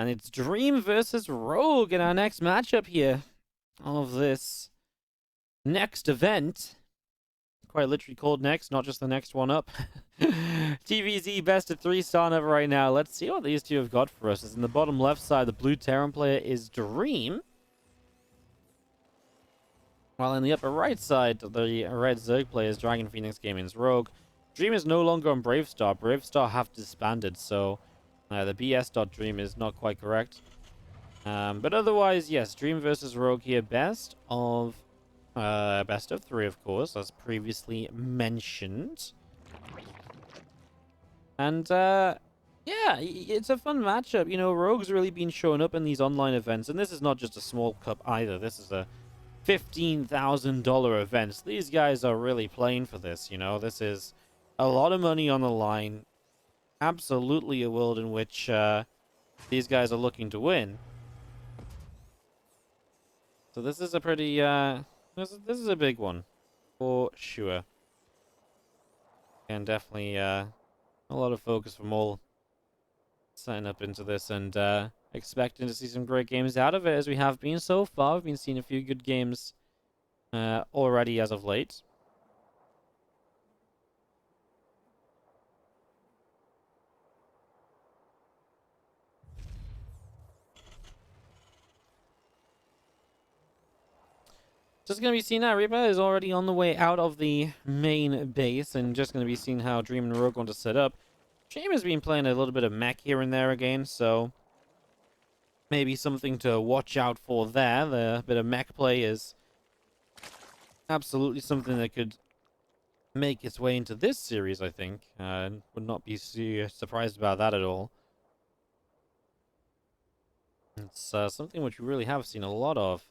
And it's Dream versus Rogue in our next matchup here of this next event. Quite literally called next, not just the next one up. TVZ best of 3 starting up right now. Let's see what these two have got for us. As in the bottom left side, the blue Terran player is Dream. While in the upper right side, the red Zerg player is Dragon Phoenix Gaming's Rogue. Dream is no longer on Bravestar. Bravestar have disbanded, so the BS.Dream is not quite correct. But otherwise, yes, Dream versus Rogue here. Best of 3, of course, as previously mentioned. And, yeah, it's a fun matchup. You know, Rogue's really been showing up in these online events, and this is not just a small cup either. This is a $15,000 event. So these guys are really playing for this, you know. This is a lot of money on the line. Absolutely a world in which these guys are looking to win. So this is a pretty, this is a big one, for sure. And definitely a lot of focus from all setting up into this and expecting to see some great games out of it, as we have been so far. We've been seeing a few good games already as of late. Just going to be seeing that Reaper is already on the way out of the main base, and just going to be seeing how Dream and Rogue want to set up. Shame has been playing a little bit of mech here and there again, so maybe something to watch out for there. The bit of mech play is absolutely something that could make its way into this series, I think. Would not be surprised about that at all. It's something which we really have seen a lot of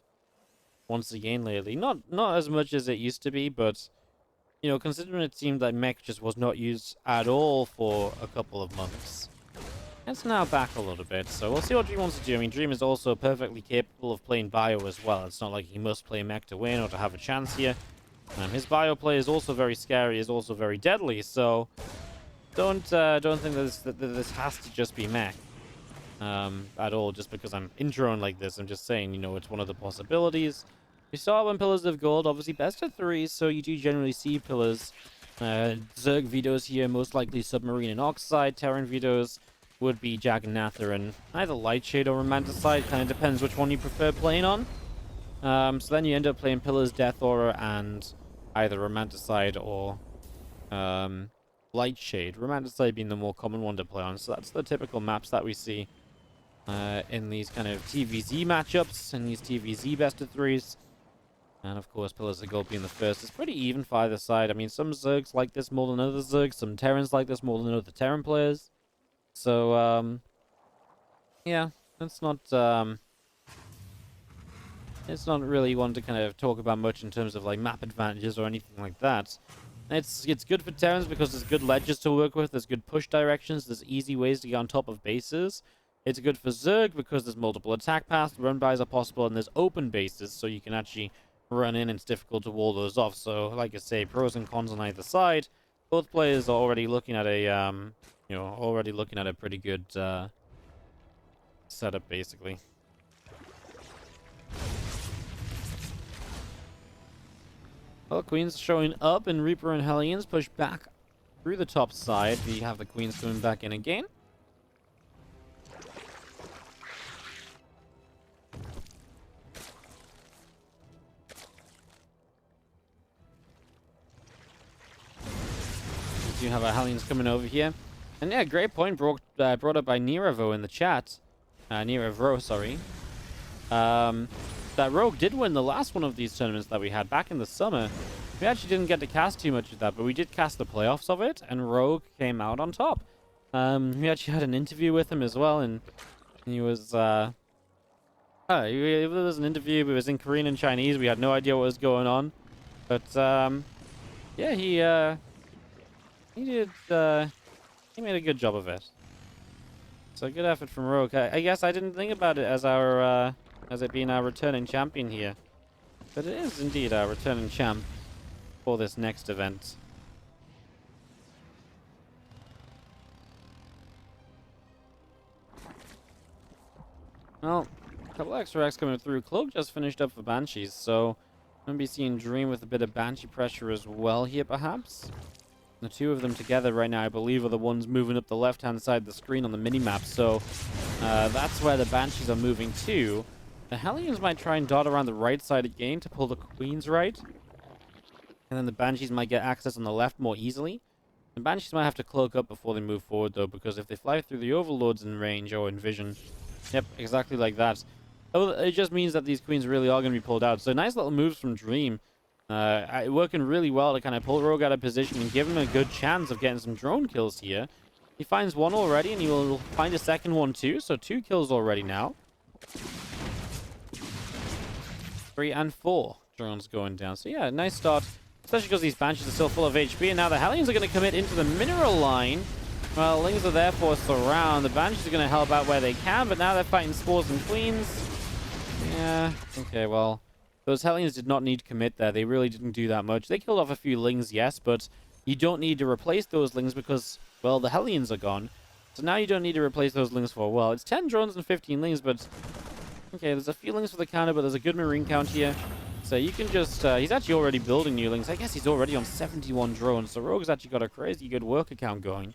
once again lately. Not as much as it used to be, but you know, considering it seemed like mech just was not used at all for a couple of months, it's now back a little bit. So we'll see what Dream wants to do. I mean, Dream is also perfectly capable of playing bio as well. It's not like he must play mech to win or to have a chance here. His bio play is also very scary, is also very deadly. So don't think that this has to just be mech at all. Just because I'm introing like this, I'm just saying, you know, it's one of the possibilities. We saw it when Pillars of Gold, obviously best of 3, so you do generally see Pillars. Zerg vetoes here, most likely Submarine and Oxide. Terran vetoes would be Jagannathar and either Lightshade or Romanticide. Kind of depends which one you prefer playing on. So then you end up playing Pillars, Death Aura, and either Romanticide or Lightshade. Romanticide being the more common one to play on. So that's the typical maps that we see in these kind of TVZ matchups and these TVZ best of 3s. And of course, Pillars of Gold being the first. It's pretty even for either side. I mean, some Zergs like this more than other Zergs. Some Terrans like this more than other Terran players. So, yeah, it's not really one to kind of talk about much in terms of like map advantages or anything like that. It's good for Terrans because there's good ledges to work with. There's good push directions. There's easy ways to get on top of bases. It's good for Zerg because there's multiple attack paths, run-bys are possible, and there's open bases, so you can actually run in, and it's difficult to wall those off. So, like I say, pros and cons on either side. Both players are already looking at a, pretty good setup, basically. Well, Queen's showing up, and Reaper and Hellions push back through the top side. We have the Queens coming back in again. We do have our Hellions coming over here. And yeah, great point brought up by Neravo in the chat. Neravo, sorry. That Rogue did win the last one of these tournaments that we had back in the summer. We actually didn't get to cast too much of that, but we did cast the playoffs of it, and Rogue came out on top. We actually had an interview with him as well, and he was, it was an interview, but it was in Korean and Chinese. We had no idea what was going on. But, yeah, he did, he made a good job of it. So good effort from Rogue. I guess I didn't think about it as our, as it being our returning champion here. But it is indeed our returning champ for this next event. Well, a couple extra X coming through. Cloak just finished up for Banshees, so I'm going to be seeing Dream with a bit of Banshee pressure as well here, perhaps. The two of them together right now, I believe, are the ones moving up the left-hand side of the screen on the mini-map, so that's where the Banshees are moving to. The Hellions might try and dot around the right side again to pull the Queens right, and then the Banshees might get access on the left more easily. The Banshees might have to cloak up before they move forward, though, because if they fly through the Overlords in range or in vision, yep, exactly like that. Oh, it just means that these Queens really are going to be pulled out. So nice little moves from Dream. Working really well to kind of pull Rogue out of position and give him a good chance of getting some drone kills here. He finds one already, and he will find a second one too. So 2 kills already now. 3 and 4 drones going down. So yeah, nice start. Especially because these Banshees are still full of HP. And now the Hellions are going to commit into the mineral line. Well, Lings are there for surround. The Banshees are going to help out where they can. But now they're fighting Spores and Queens. Yeah, okay, well, those Hellions did not need to commit there. They really didn't do that much. They killed off a few Lings, yes, but you don't need to replace those Lings because, well, the Hellions are gone. So now you don't need to replace those Lings for, well, it's 10 drones and 15 Lings, but, okay, there's a few Lings for the counter, but there's a good Marine count here. So you can just, he's actually already building new Lings. I guess he's already on 71 drones, so Rogue's actually got a crazy good work account going.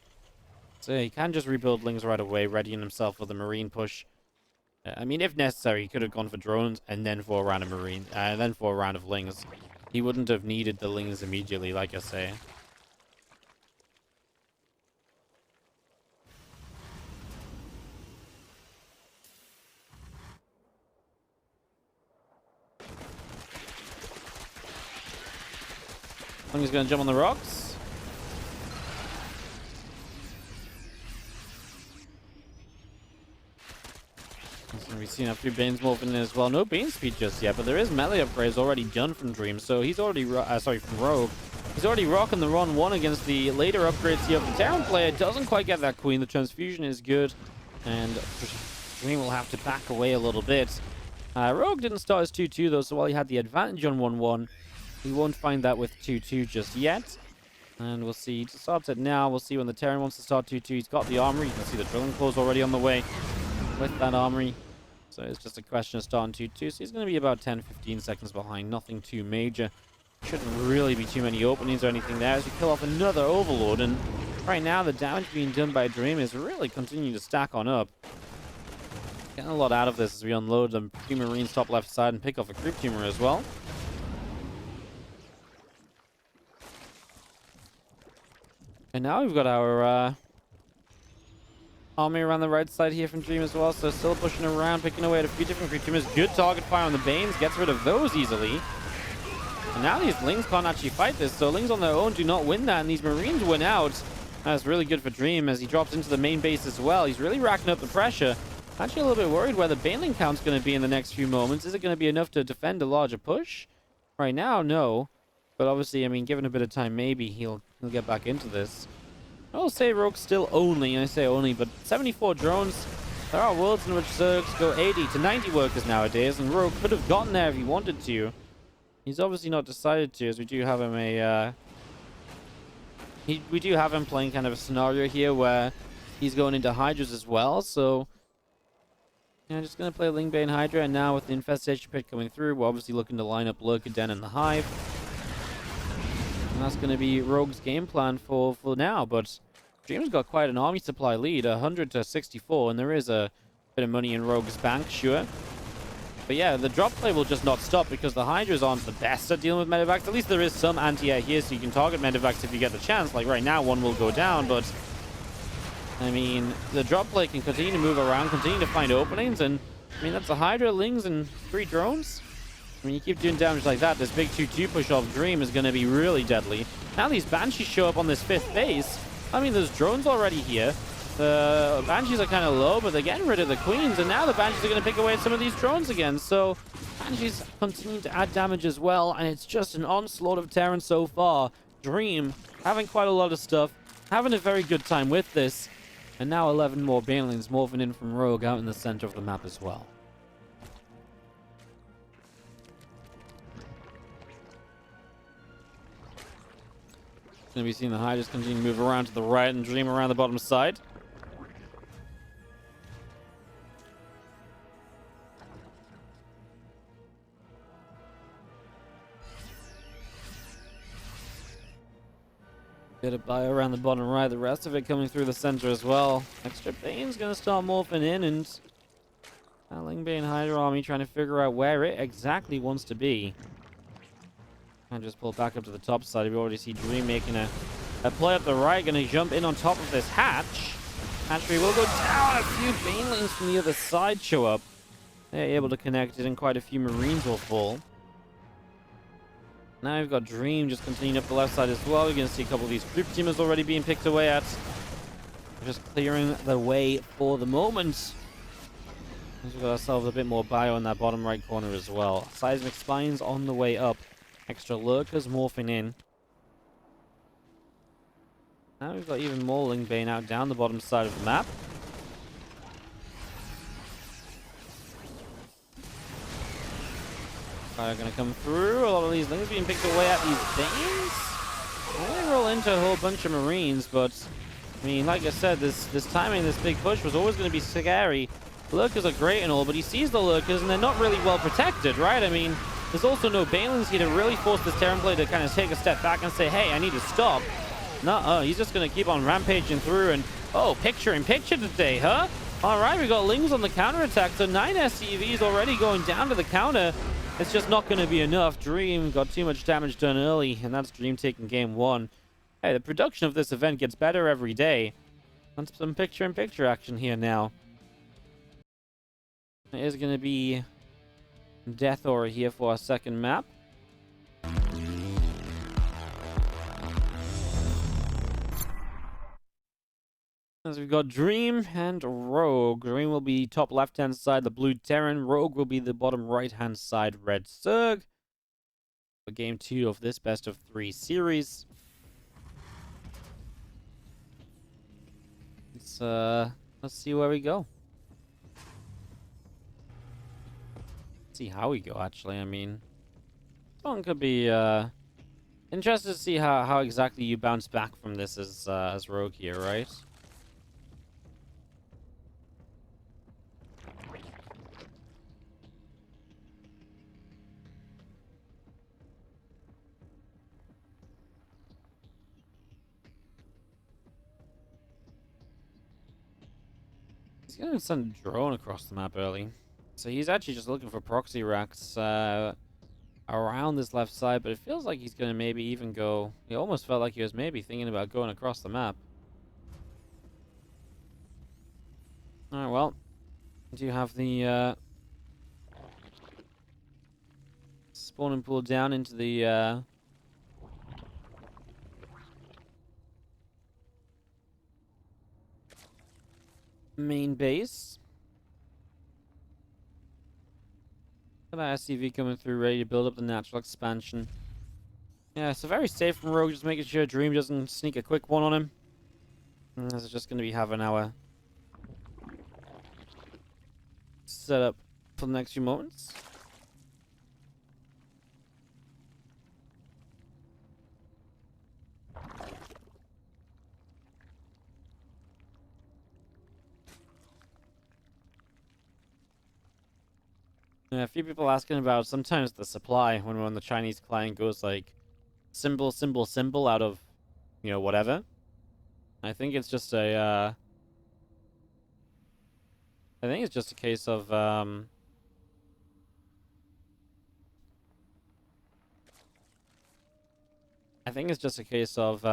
So he can just rebuild Lings right away, readying himself for the Marine push. I mean, if necessary, he could have gone for drones and then for a round of Marine, and then for a round of Lings. He wouldn't have needed the Lings immediately, like I say. Ling's gonna jump on the rocks. We've seen a few Banes moving in as well. No Bane speed just yet, but there is melee upgrades already done from Dream, so he's already, from Rogue. He's already rocking the run 1 against the later upgrades here. The Terran player doesn't quite get that Queen. The transfusion is good, and Dream will have to back away a little bit. Rogue didn't start as 2-2 though, so while he had the advantage on 1-1, he won't find that with 2-2 just yet. And we'll see. He starts it now. We'll see when the Terran wants to start 2-2. He's got the armory. You can see the drilling claws already on the way with that armory. So it's just a question of starting 2-2. So he's going to be about 10-15 seconds behind. Nothing too major. Shouldn't really be too many openings or anything there as we kill off another Overlord. And right now the damage being done by Dream is really continuing to stack on up. Getting a lot out of this as we unload the Marines top left side and pick off a Creep Tumor as well. And now we've got our army around the right side here from Dream as well, so still pushing around, picking away at a few different creatures. Good target fire on the Banes, gets rid of those easily. And now these Lings can't actually fight this, so Lings on their own do not win that, and these Marines win out. That's really good for Dream as he drops into the main base as well. He's really racking up the pressure. Actually a little bit worried where the Baneling count's going to be in the next few moments. Is it going to be enough to defend a larger push? Right now, no. But obviously, I mean, given a bit of time, maybe he'll get back into this. I'll say Rogue's still only, and I say only, but 74 drones. There are worlds in which Zergs go 80 to 90 workers nowadays, and Rogue could have gotten there if he wanted to. He's obviously not decided to, as we do have him we do have him playing kind of a scenario here where he's going into Hydras as well, so yeah, just going to play Lingbane Hydra, and now with the Infestation Pit coming through, we're obviously looking to line up Lurker Den and the Hive. And that's going to be Rogue's game plan for now, but Dream's got quite an army supply lead, 100 to 64, and there is a bit of money in Rogue's bank, sure. But yeah, the drop play will just not stop because the Hydras aren't the best at dealing with medevacs. At least there is some anti-air here, so you can target medevacs if you get the chance. Like right now, one will go down, but I mean, the drop play can continue to move around, continue to find openings, and I mean, that's a Hydra, Lings, and 3 drones. When you keep doing damage like that, this big 2-2 push off Dream is going to be really deadly. Now these Banshees show up on this 5th base. I mean, there's drones already here. The Banshees are kind of low, but they're getting rid of the Queens, and now the Banshees are going to pick away at some of these drones again. So Banshees continue to add damage as well, and it's just an onslaught of Terran so far. Dream having quite a lot of stuff, having a very good time with this, and now 11 more Banelings morphing in from Rogue out in the center of the map as well. Going to be seeing the Hydras continue to move around to the right and Dream around the bottom side. Get a bio around the bottom right, the rest of it coming through the center as well. Extra Bane's gonna start morphing in, and Lingbane Hydra Army trying to figure out where it exactly wants to be. And just pull back up to the top side. We already see Dream making a play up the right, gonna jump in on top of this hatch. Hatchery will go down. A few Banelings from the other side show up. They're able to connect it, and quite a few Marines will fall. Now we've got Dream just continuing up the left side as well. We're going to see a couple of these troop teamers already being picked away at. Just clearing the way for the moment. We've got ourselves a bit more bio in that bottom right corner as well. Seismic Spines on the way up. Extra Lurkers morphing in. Now we've got even more Lingbane out down the bottom side of the map. Are going to come through. A lot of these things being picked away at these Banes. They roll into a whole bunch of Marines, but I mean, like I said, this timing, this big push was always going to be scary. Lurkers are great and all, but he sees the Lurkers and they're not really well protected, right? I mean, there's also no Banelings here to really force this Terran player to kind of take a step back and say, hey, I need to stop. No, he's just going to keep on rampaging through, and oh, picture in picture today, huh? All right, we got Lings on the counterattack, so 9 SCVs already going down to the counter. It's just not going to be enough. Dream got too much damage done early, and that's Dream taking game 1. Hey, the production of this event gets better every day. That's some picture-in-picture action here now. It is going to be Death Aura here for our second map. As we've got Dream and Rogue. Dream will be top left-hand side, the blue Terran. Rogue will be the bottom right-hand side, red Zerg. For game 2 of this best of 3 series. Let's see where we go. Let's see how we go, actually. I mean, this one could be interested to see how exactly you bounce back from this as Rogue here, right? He's going to send a drone across the map early. So he's actually just looking for proxy racks around this left side, but it feels like he's going to maybe even go... He almost felt like he was maybe thinking about going across the map. Alright, well. Do you have the spawning pool down into the main base? Got that SCV coming through, ready to build up the natural expansion. Yeah, so very safe from Rogue, just making sure Dream doesn't sneak a quick one on him. And this is just going to be having our set up for the next few moments. Yeah, a few people asking about sometimes the supply when the Chinese client goes like symbol, symbol, symbol out of, you know, whatever. I think it's just a I think it's just a case of I think it's just a case of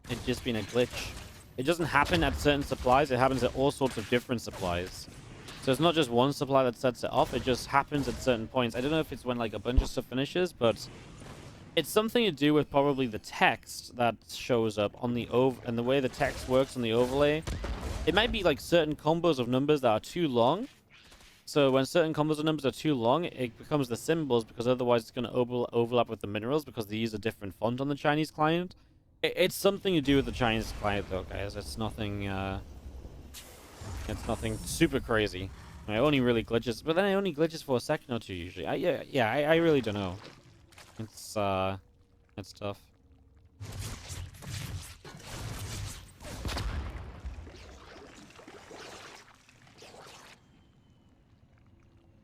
it just being a glitch. It doesn't happen at certain supplies, it happens at all sorts of different supplies. So it's not just one supply that sets it off, it just happens at certain points. I don't know if it's when like a bunch of stuff finishes, but it's something to do with probably the text that shows up on the and the way the text works on the overlay. It might be like certain combos of numbers that are too long. So when certain combos of numbers are too long, it becomes the symbols, because otherwise it's going to overlap with the minerals because they use a different font on the Chinese client. It's something to do with the Chinese client though, guys. It's nothing super crazy. It only really glitches, but then it only glitches for a second or two usually. I really don't know. It's tough.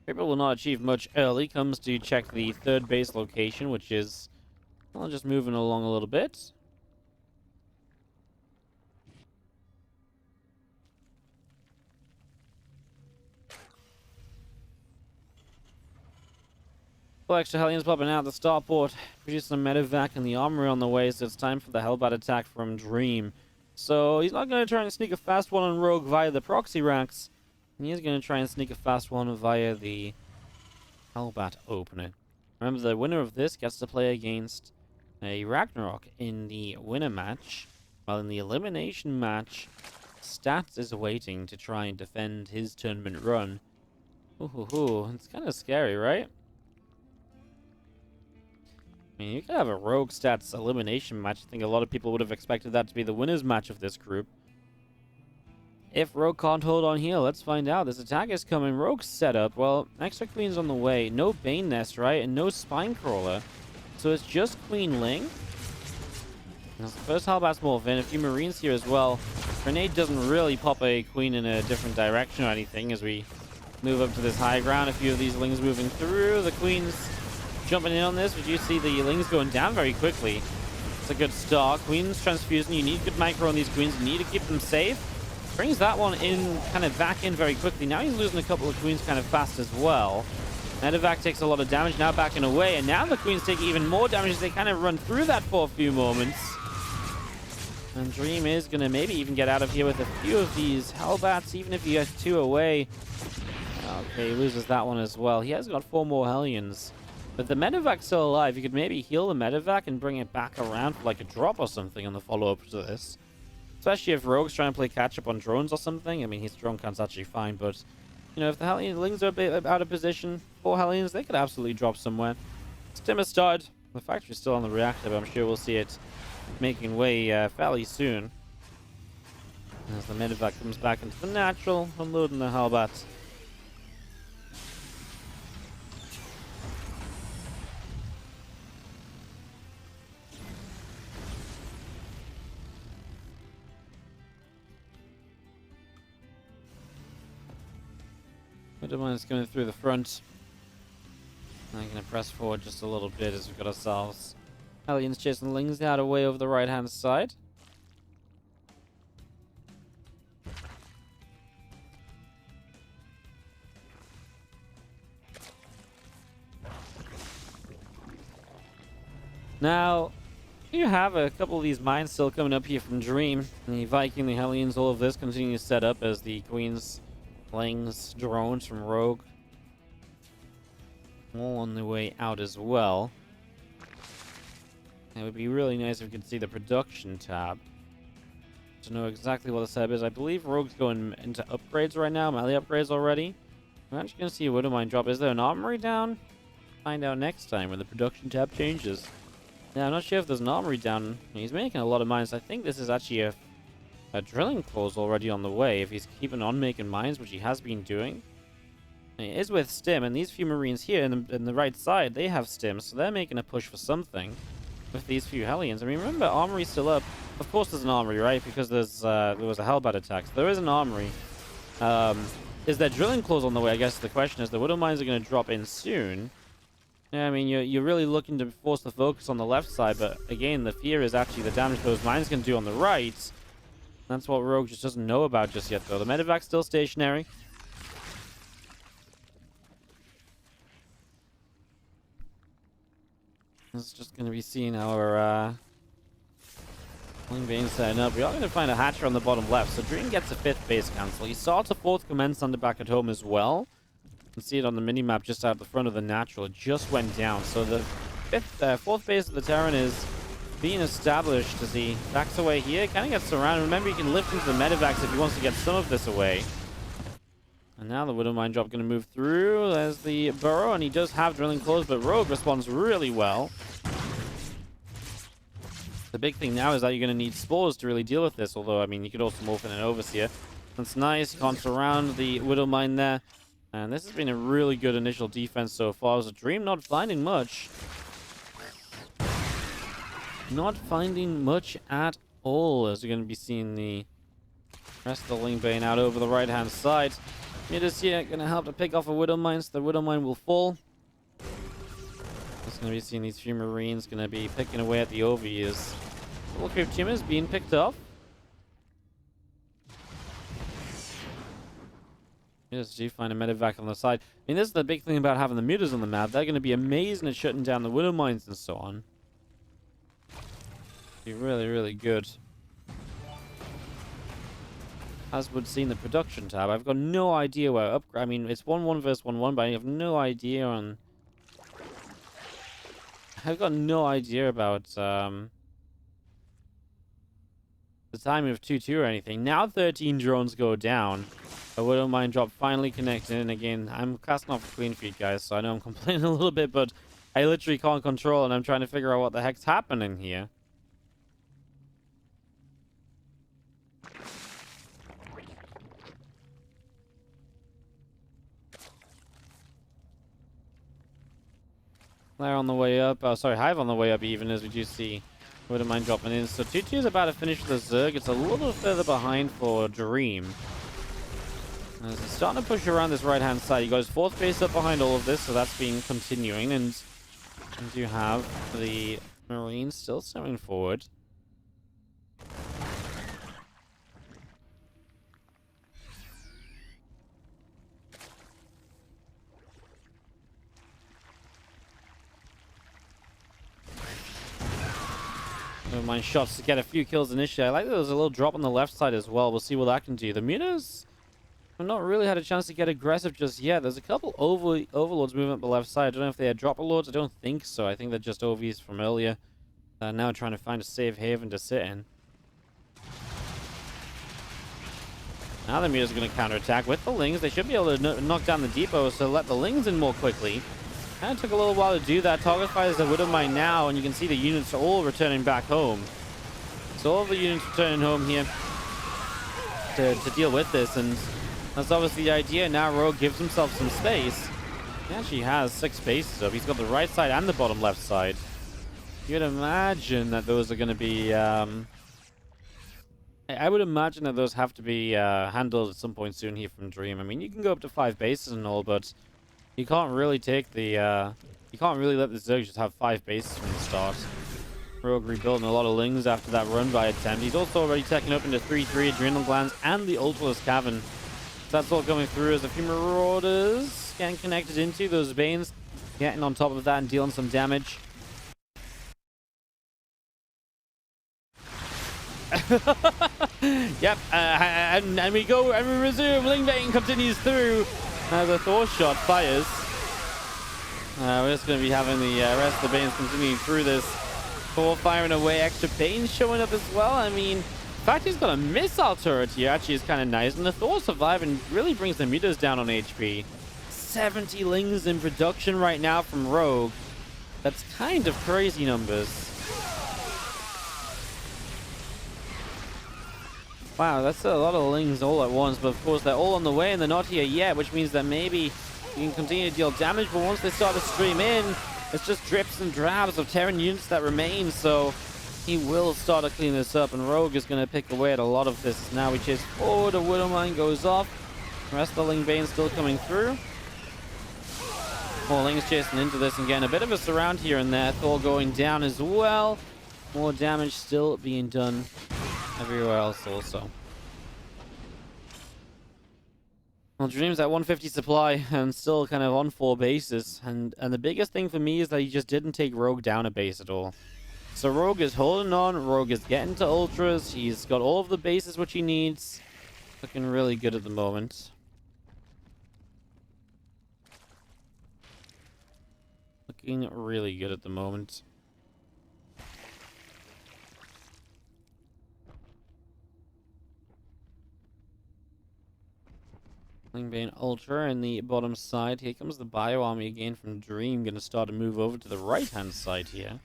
People will not achieve much early. Comes to check the third base location, which is I'll just moving along a little bit. Couple extra Hellions popping out the starport, producing a medevac and the armory on the way, so it's time for the Hellbat attack from Dream. So he's not going to try and sneak a fast one on Rogue via the proxy racks. He is going to try and sneak a fast one via the Hellbat opener. Remember, the winner of this gets to play against a Ragnarok in the winner match, while in the elimination match, Stats is waiting to try and defend his tournament run. Ooh, it's kind of scary, right? I mean, you could have a Rogue Stats elimination match. I think a lot of people would have expected that to be the winner's match of this group. If Rogue can't hold on here, let's find out. This attack is coming. Rogue's setup. Well, extra queens on the way. No Bane Nest, right? And no Spine Crawler. So it's just Queen Ling. That's the first Hellbat's morph in. A few Marines here as well. Grenade doesn't really pop a Queen in a different direction or anything as we move up to this high ground. A few of these Lings moving through. The Queen's jumping in on this, but you see the Lings going down very quickly. It's a good start. Queen's transfusing. You need good micro on these Queens. You need to keep them safe. Brings that one in, kind of back in very quickly. Now he's losing a couple of Queens kind of fast as well. Medevac takes a lot of damage, now backing away, and now the Queens take even more damage as they kind of run through that for a few moments. And Dream is going to maybe even get out of here with a few of these Hellbats, even if he gets 2 away. Okay, he loses that one as well. He has got 4 more Hellions. But the Medevac's still alive. You could maybe heal the Medevac and bring it back around for like a drop or something on the follow-up to this. Especially if Rogue's trying to play catch-up on drones or something. I mean, his drone count's actually fine, but, you know, if the Lings are a bit out of position, 4 Hellions, they could absolutely drop somewhere. Stim has started. The factory's still on the reactor, but I'm sure we'll see it making way fairly soon. As the Medevac comes back into the natural, unloading the Hellbats. Is going through the front. I'm going to press forward just a little bit as we've got ourselves Hellions chasing Lings out away over the right hand side. Now, you have a couple of these mines still coming up here from Dream. The Viking, the Hellions, all of this continue to set up as the Queens, Lings, drones from Rogue all on the way out as well. It would be really nice if we could see the production tab to know exactly what the setup is. I believe Rogue's going into upgrades right now, melee upgrades already. I'm actually going to see a Widowmine drop. Is there an armory down? Find out next time when the production tab changes. Now, I'm not sure if there's an armory down. He's making a lot of mines. I think this is actually a drilling clause already on the way if he's keeping on making mines, which he has been doing. And he is with stim, and these few Marines here in the right side, they have stim, so they're making a push for something with these few Hellions. I mean, remember, armory's still up. Of course there's an armory, right? Because there was a Hellbat attack. So there is an armory. Is there drilling clause on the way? I guess the question is, the Widow Mines are going to drop in soon. Yeah, I mean, you're really looking to force the focus on the left side, but again, the fear is actually the damage those mines can do on the right. That's what Rogue just doesn't know about just yet, though. The Medevac's still stationary. This is just going to be seeing our Ling Bane setting up. We are going to find a hatcher on the bottom left, so Dream gets a 5th base cancel. He starts a 4th command center back at home as well. You can see it on the mini-map just out the front of the natural. It just went down. So the 4th base of the Terran is being established as he backs away here. Kind of gets surrounded. Remember, he can lift into the Medevacs if he wants to get some of this away. And now the Widowmine drop going to move through. There's the burrow, and he does have drilling claws, but Rogue responds really well. The big thing now is that you're going to need spores to really deal with this, although, I mean, you could also morph in an Overseer. That's nice. Can't surround the Widowmine there. And this has been a really good initial defense so far. As a Dream not finding much. Not finding much at all, as you're going to be seeing the rest of the Ling Bane out over the right-hand side. Midas here going to help to pick off a Widowmine, so the Widowmine will fall. It's Gonna be seeing these few Marines gonna be picking away at the OVs. Look, if Jim is being picked off. Just do find a medevac on the side. I mean, this is the big thing about having the mutas on the map. They're going to be amazing at shutting down the widow mines and so on. Be really, really good. As would see in the production tab, I've got no idea where I mean, it's 1-1 versus 1-1, but I have no idea on. I've got no idea about the timing of 2-2 or anything. Now 13 drones go down. A widow mine drop finally connected in again. I'm casting off a clean feed, guys, so I know I'm complaining a little bit, but I literally can't control, and I'm trying to figure out what the heck's happening here. Flare on the way up. Oh, sorry, Hive on the way up even, as we do see widow mine dropping in. So 2-2 is about to finish the Zerg. It's a little further behind for Dream. As it's starting to push around this right-hand side. He goes 4th base up behind all of this, so that's been continuing. And you do have the Marines still steering forward. Never mind shots to get a few kills initially. I like that there's a little drop on the left side as well. We'll see what that can do. The mutas have not really had a chance to get aggressive just yet. There's a couple overlords moving up the left side. I don't know if they are dropper lords. I don't think so. I think they're just OVs from earlier. Now trying to find a safe haven to sit in. Now the mutas are going to counterattack with the Lings. They should be able to knock down the depot, so let the Lings in more quickly. Kind of took a little while to do that. Target fires the widow mine now, and you can see the units are all returning back home. So all the units returning home here to deal with this, and that's obviously the idea. Now Rogue gives himself some space. He actually has 6 bases up. He's got the right side and the bottom left side. You'd imagine that those are going to be... I would imagine that those have to be handled at some point soon here from Dream. I mean, you can go up to 5 bases and all, but you can't really take the... you can't really let the Zerg just have 5 bases from the start. Rogue rebuilding a lot of Lings after that run by attempt. He's also already taken up into 3-3 Adrenal Glands and the Ultraless Cavern. That's all coming through as a few Marauders getting connected into those Banes, getting on top of that and dealing some damage. Yep, and we go and we resume. Ling Bane continues through as a Thor shot fires. We're just going to be having the rest of the Banes continuing through this. Thor firing away, extra Banes showing up as well. I mean, the fact he's got a missile turret here actually is kind of nice, and the Thor surviving really brings the mutas down on HP. 70 Lings in production right now from Rogue. That's kind of crazy numbers. Wow, that's a lot of Lings all at once, but of course they're all on the way and they're not here yet, which means that maybe you can continue to deal damage, but once they start to stream in, it's just drips and drabs of Terran units that remain, so he will start to clean this up, and Rogue is going to pick away at a lot of this. Now we chase forward, a Widow Mine goes off, the rest of the Ling Bane still coming through. More Lings chasing into this and getting a bit of a surround here and there. Thor going down as well. More damage still being done everywhere else also. Well, Dream's at 150 supply and still kind of on 4 bases. And the biggest thing for me is that he just didn't take Rogue down a base at all. So Rogue is holding on. Rogue is getting to Ultras. He's got all of the bases which he needs. Looking really good at the moment. Looking really good at the moment. Bane Ultra in the bottom side. Here comes the Bio Army again from Dream. Going to start to move over to the right-hand side here.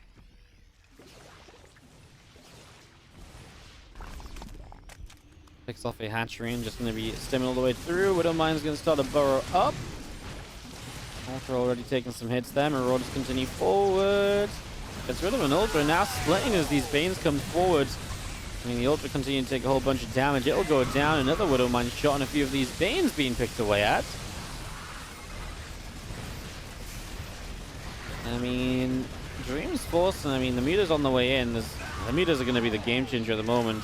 Picks off a hatchery and just going to be stemming all the way through. Widow Mine's going to start to burrow up. Ultra already taking some hits there. Marauders continue forward. Gets rid of an Ultra. Now splitting as these Banes come forward. I mean, the Ultra continue to take a whole bunch of damage. It'll go down. Another Widow Mine shot and a few of these Banes being picked away at. I mean, Dream's forced, and I mean, the meters on the way in. The meters are going to be the game changer at the moment.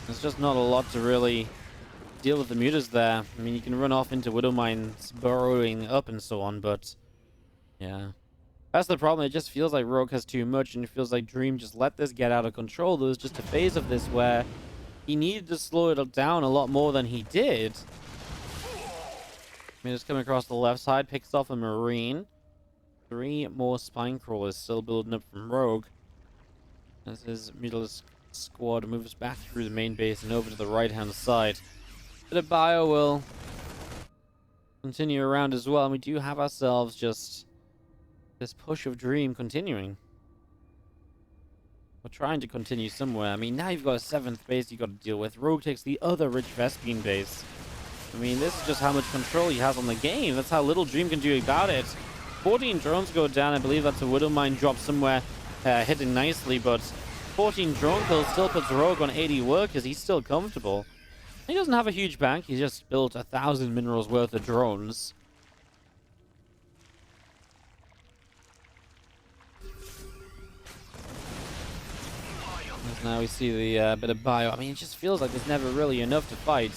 There's just not a lot to really deal with the meters there. I mean, you can run off into Widow Mines, burrowing up and so on, but yeah. That's the problem. It just feels like Rogue has too much, and it feels like Dream just let this get out of control. There was just a phase of this where he needed to slow it down a lot more than he did. I mean, just coming across the left side, picks off a Marine. 3 more Spine Crawlers still building up from Rogue. As his Mutilus squad moves back through the main base and over to the right-hand side. Bit of bio will continue around as well, and we do have ourselves just this push of Dream continuing. We're trying to continue somewhere. I mean, now you've got a 7th base you've got to deal with. Rogue takes the other rich Vespine base. I mean, this is just how much control he has on the game. That's how little Dream can do about it. 14 drones go down. I believe that's a Widow Mine drop somewhere, hitting nicely, but 14 drone kills still puts Rogue on 80 workers. He's still comfortable. He doesn't have a huge bank. He's just built 1,000 minerals worth of drones. As now we see the bit of bio. I mean, it just feels like there's never really enough to fight.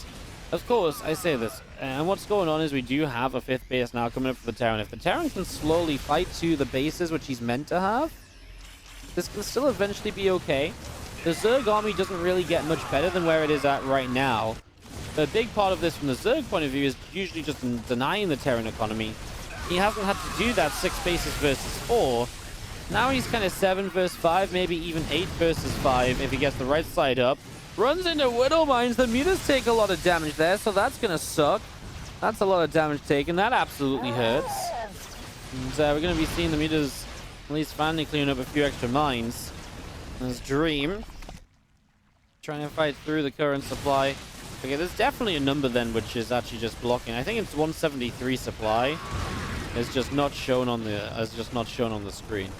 Of course, I say this, and what's going on is we do have a 5th base now coming up for the Terran. If the Terran can slowly fight to the bases which he's meant to have, this can still eventually be okay. The Zerg army doesn't really get much better than where it is at right now. The big part of this from the Zerg point of view is usually just denying the Terran economy. He hasn't had to do that 6 bases versus 4. Now he's kind of 7 versus 5, maybe even 8 versus 5 if he gets the right side up. Runs into Widow Mines. The meters take a lot of damage there, so that's going to suck. That's a lot of damage taken. That absolutely hurts. And we're going to be seeing the meters at least finally clearing up a few extra mines. There's Dream trying to fight through the current supply. Okay, there's definitely a number then which is actually just blocking. I think it's 173 supply. It's just not shown on the screen.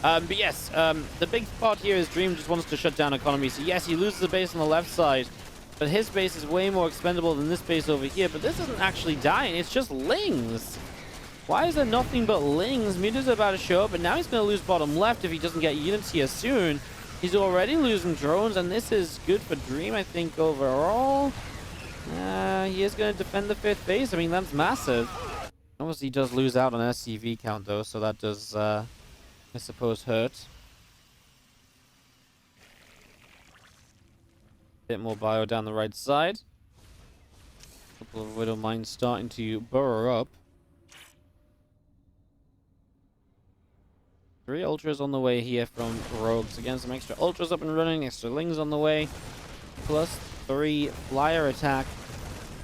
But yes, the big part here is Dream just wants to shut down economy. So yes, he loses the base on the left side, but his base is way more expendable than this base over here. But this isn't actually dying, it's just Lings. Why is there nothing but Lings? Meters are about to show up, but now he's going to lose bottom left if he doesn't get units here soon. He's already losing drones, and this is good for Dream, I think, overall. He is going to defend the 5th base. I mean, that's massive. Obviously, he does lose out on SCV count, though, so that does... I suppose hurt. Bit more bio down the right side. Couple of Widow Mines starting to burrow up. 3 ultras on the way here from Rogues. Again, some extra ultras up and running, extra Lings on the way. Plus 3 flyer attack.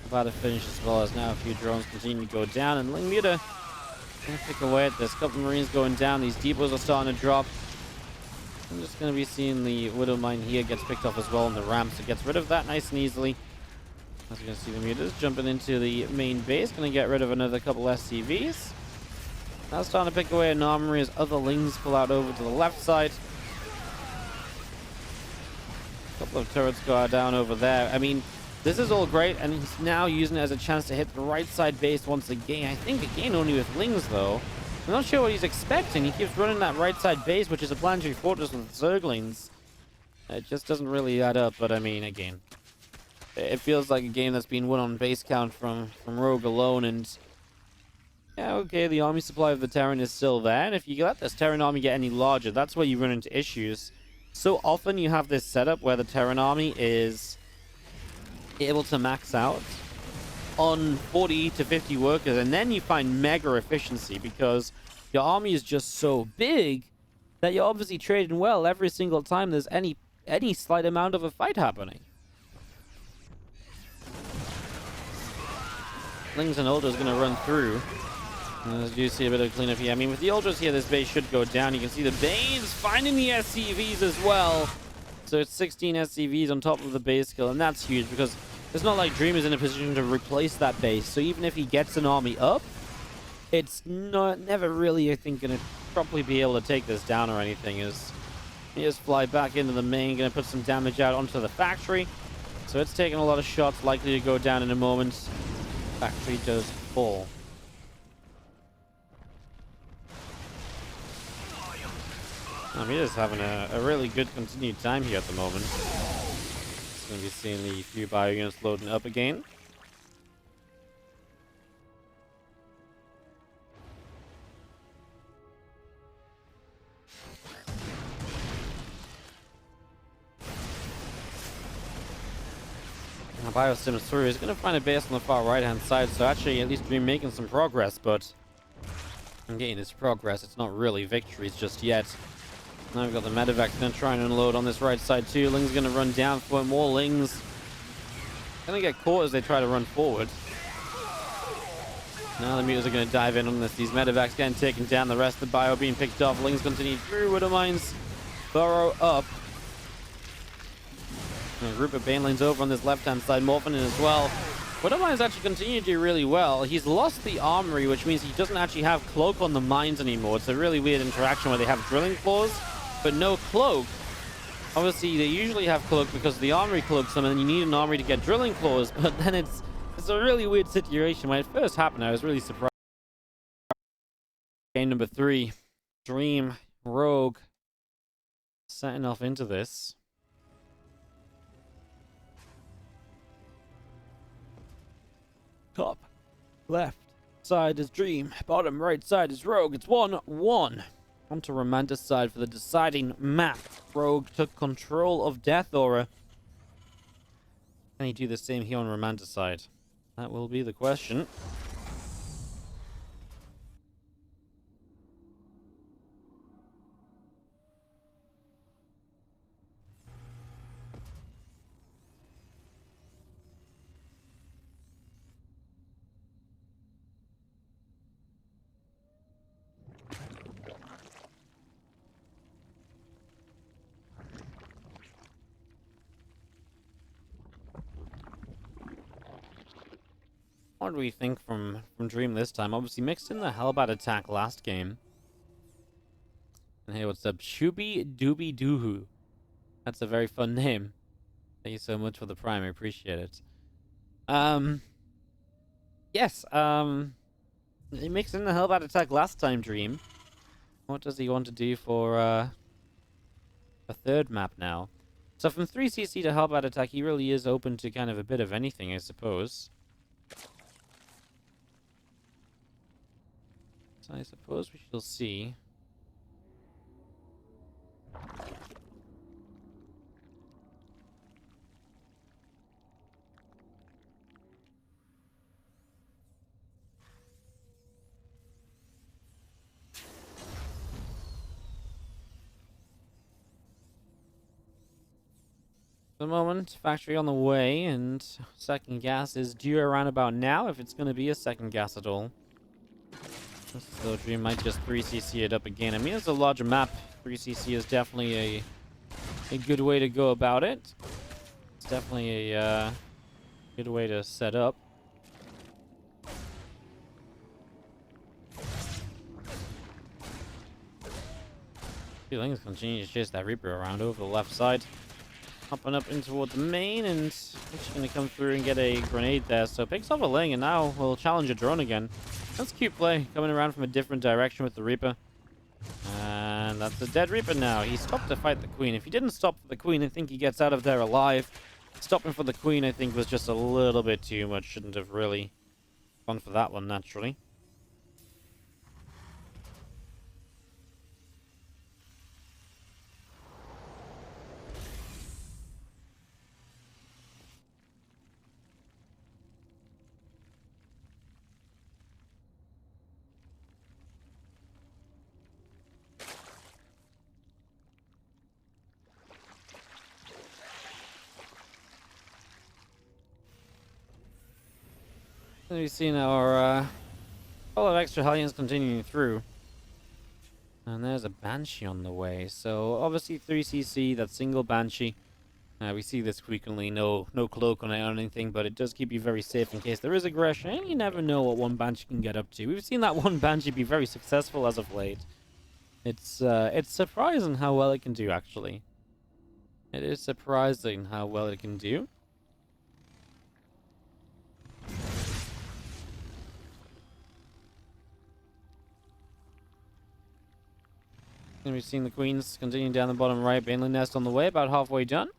About to finish as well as now a few drones continue to go down, and Ling Muta gonna pick away at this. Couple Marines going down. These depots are starting to drop. I'm just going to be seeing the Widow Mine here gets picked off as well on the ramp. So it gets rid of that nice and easily. As you can see, the Mutas jumping into the main base. Going to get rid of another couple SCVs. Now starting to pick away an armory as other Lings pull out over to the left side. A couple of turrets go down over there. I mean, this is all great, and he's now using it as a chance to hit the right side base once again. I think again only with Lings, though. I'm not sure what he's expecting. He keeps running that right side base, which is a planetary fortress with Zerglings. It just doesn't really add up, but I mean, again, it feels like a game that's been won on base count from Rogue alone, and yeah, okay, the army supply of the Terran is still there, and if you let this Terran army get any larger, that's where you run into issues. So often you have this setup where the Terran army is able to max out on 40 to 50 workers, and then you find mega efficiency because your army is just so big that you're obviously trading well every single time there's any slight amount of a fight happening. Lings and Ultras going to run through. As you see a bit of cleanup here. I mean, with the Ultras here, this base should go down. You can see the Banes finding the SCVs as well. So it's 16 SCVs on top of the base kill, and that's huge because it's not like Dream is in a position to replace that base. So even if he gets an army up, it's never really, I think, going to properly be able to take this down or anything. As he just fly back into the main, going to put some damage out onto the factory. So it's taking a lot of shots, likely to go down in a moment. Factory does fall. He's having a really good continued time here at the moment. It's going to be seeing the few bio units loading up again. Now Biosim's through. He's going to find a base on the far right hand side, so actually at least be making some progress, but again, it's progress. It's not really victories just yet. Now we've got the medevac going to try and unload on this right side too. Ling's going to run down for more Lings. Going to get caught as they try to run forward. Now the mutas are going to dive in on this. These medevacs getting taken down. The rest of the bio being picked off. Lings continue through. Widow Mines burrow up. And a group of Banelings over on this left-hand side. Morphin in as well. Widow Mines actually continue to do really well. He's lost the armory, which means he doesn't actually have cloak on the mines anymore. It's a really weird interaction where they have drilling claws, but no cloak. Obviously, they usually have cloak because the armory cloaks them, and you need an armory to get drilling claws. But then it's a really weird situation. When it first happened, I was really surprised. Game number 3, Dream Rogue setting off into this. Top left side is Dream, bottom right side is Rogue. It's 1-1. Onto Ramanda's side for the deciding map. Rogue took control of Death Aura. Can he do the same here on Ramanda's side? That will be the question. What do we think from Dream this time? Obviously mixed in the Hellbat attack last game. And hey, what's up? Shubi Dooby Doohoo. That's a very fun name. Thank you so much for the prime. I appreciate it. Yes, he mixed in the Hellbat attack last time, Dream. What does he want to do for a third map now? So from 3cc to Hellbat attack, he really is open to kind of a bit of anything, I suppose. So I suppose we shall see. The moment, factory on the way, and second gas is due around about now, if it's going to be a second gas at all. So Dream might just 3cc it up again. I mean, it's a larger map. 3cc is definitely a good way to go about it. It's definitely a good way to set up. Feelings continue to chase that Reaper around over the left side. Hopping up in towards the main, and he's going to come through and get a grenade there. So picks off a Ling, and now we'll challenge a drone again. That's cute play, coming around from a different direction with the Reaper. And that's a dead Reaper now. He stopped to fight the Queen. If he didn't stop for the Queen, I think he gets out of there alive. Stopping for the Queen, I think, was just a little bit too much. Shouldn't have really gone for that one, naturally. And we've seen our couple of extra Hellions continuing through. And there's a Banshee on the way. So obviously 3cc, that single Banshee. We see this frequently, no cloak on it or anything, but it does keep you very safe in case there is aggression. And you never know what one Banshee can get up to. We've seen that one Banshee be very successful as of late. It's surprising how well it can do, actually. It is surprising how well it can do. And we've seen the Queens continuing down the bottom right. Baneling nest on the way, about halfway done.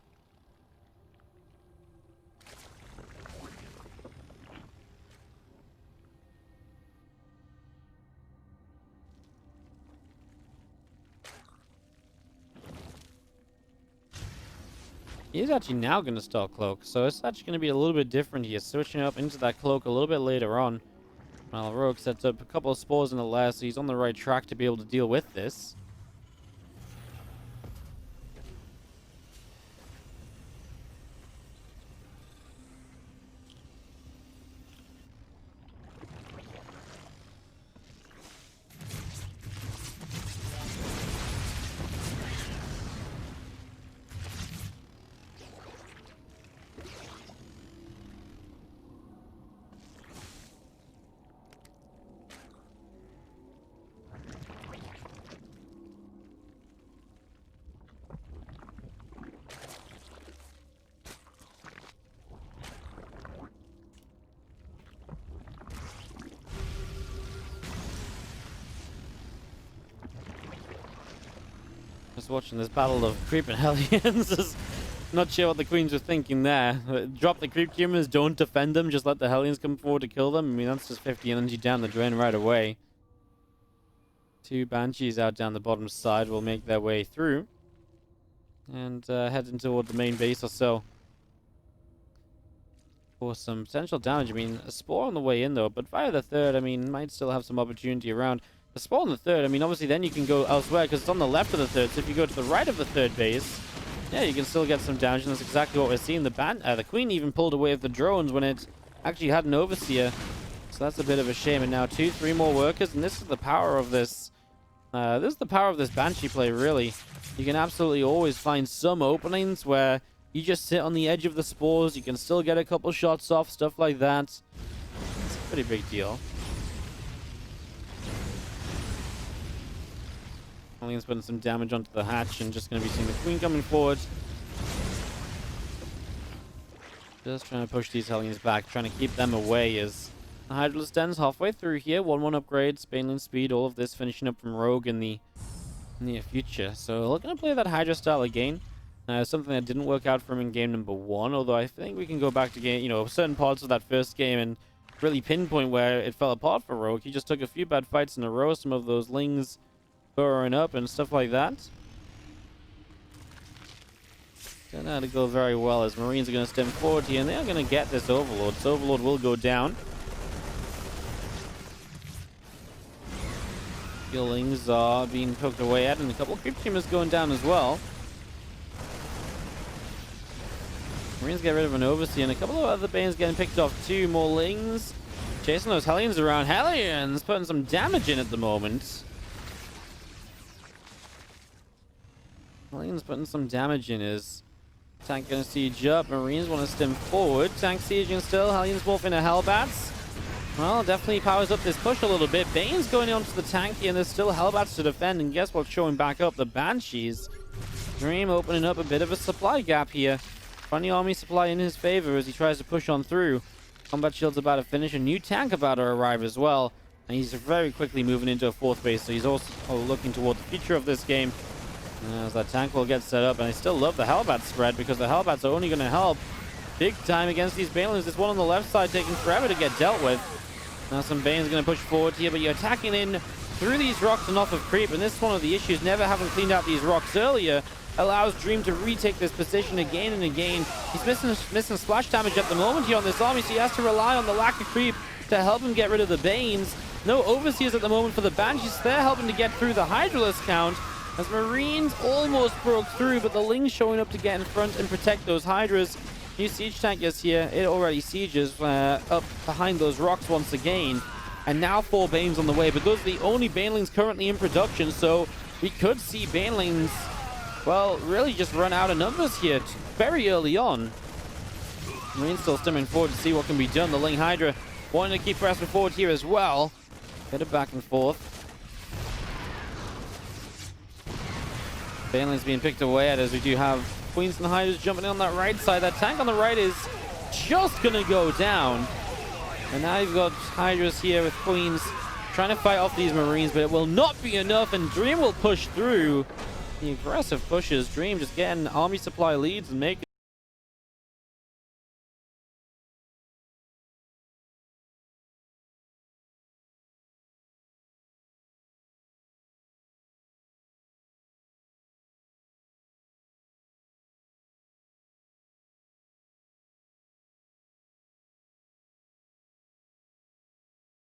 He is actually now going to start cloak, so it's actually going to be a little bit different here, switching up into that cloak a little bit later on. While Rogue sets up a couple of spores in the last, so he's on the right track to be able to deal with this. Just watching this battle of creep and Hellions. Not sure what the Queens were thinking there. Drop the creep humans, don't defend them, just let the Hellions come forward to kill them. I mean, that's just 50 energy down the drain right away. 2 Banshees out down the bottom side will make their way through. And heading toward the main base or so. For some potential damage. I mean, a Spore on the way in though, but via the third, I mean, might still have some opportunity around. The Spore on the third, I mean, obviously then you can go elsewhere because it's on the left of the third. So if you go to the right of the third base, yeah, you can still get some damage, and that's exactly what we're seeing. The Queen even pulled away with the drones when it actually had an Overseer. So that's a bit of a shame. And now 2-3 more workers, and this is the power of this. This is the power of this Banshee play, really. You can absolutely always find some openings where you just sit on the edge of the spores. You can still get a couple shots off, stuff like that. It's a pretty big deal. Hellions putting some damage onto the hatch, and just going to be seeing the Queen coming forward. Just trying to push these Hellions back, trying to keep them away as the Hydralisk Den's halfway through here. 1-1 upgrades, Baneling speed, all of this finishing up from Rogue in the near future. So looking to play that Hydra style again. Something that didn't work out for him in game number 1, although I think we can go back to game, certain parts of that first game and really pinpoint where it fell apart for Rogue. He just took a few bad fights in a row, some of those Lings burrowing up and stuff like that. Don't know how to go very well as Marines are going to stem forward here, and they're going to get this Overlord. So Overlord will go down. Lings are being poked away at, and a couple of creep teamers going down as well. Marines get rid of an Overseer, and a couple of other Banes getting picked off too. More Lings chasing those Hellions around. Hellions putting some damage in at the moment. Hellions putting some damage in. Is tank gonna siege up? Marines want to stem forward. Tank sieging still. Hellions morph into Hellbats. Well, definitely powers up this push a little bit. Bane's going onto the tank here, and there's still Hellbats to defend. And guess what's showing back up? The Banshees. Dream opening up a bit of a supply gap here. Funny army supply in his favor as he tries to push on through. Combat shield's about to finish. A new tank about to arrive as well. And he's very quickly moving into a 4th base. So he's also looking toward the future of this game. As that tank will get set up. And I still love the Hellbat spread because the Hellbats are only going to help big time against these Banelings. This one on the left side taking forever to get dealt with. Now some Bane's going to push forward here, but you're attacking in through these rocks and off of creep, and this is one of the issues. Never having cleaned out these rocks earlier allows Dream to retake this position again and again. He's missing splash damage at the moment here on this army, so he has to rely on the lack of creep to help him get rid of the Banes. No Overseers at the moment for the Banshees. They're helping to get through the Hydralisk count as Marines almost broke through, but the Lings showing up to get in front and protect those Hydras. New siege tank is here. It already sieges up behind those rocks once again. And now 4 Banes on the way, but those are the only Banelings currently in production, so we could see Banelings, well, really just run out of numbers here very early on. Marines still stemming forward to see what can be done. The Ling Hydra wanting to keep pressing forward here as well. Get it back and forth. Banelings being picked away at as we do have Queens and Hydras jumping in on that right side. That tank on the right is just gonna go down. And now you've got Hydras here with Queens trying to fight off these Marines, but it will not be enough, and Dream will push through. The aggressive pushes. Dream just getting army supply leads and making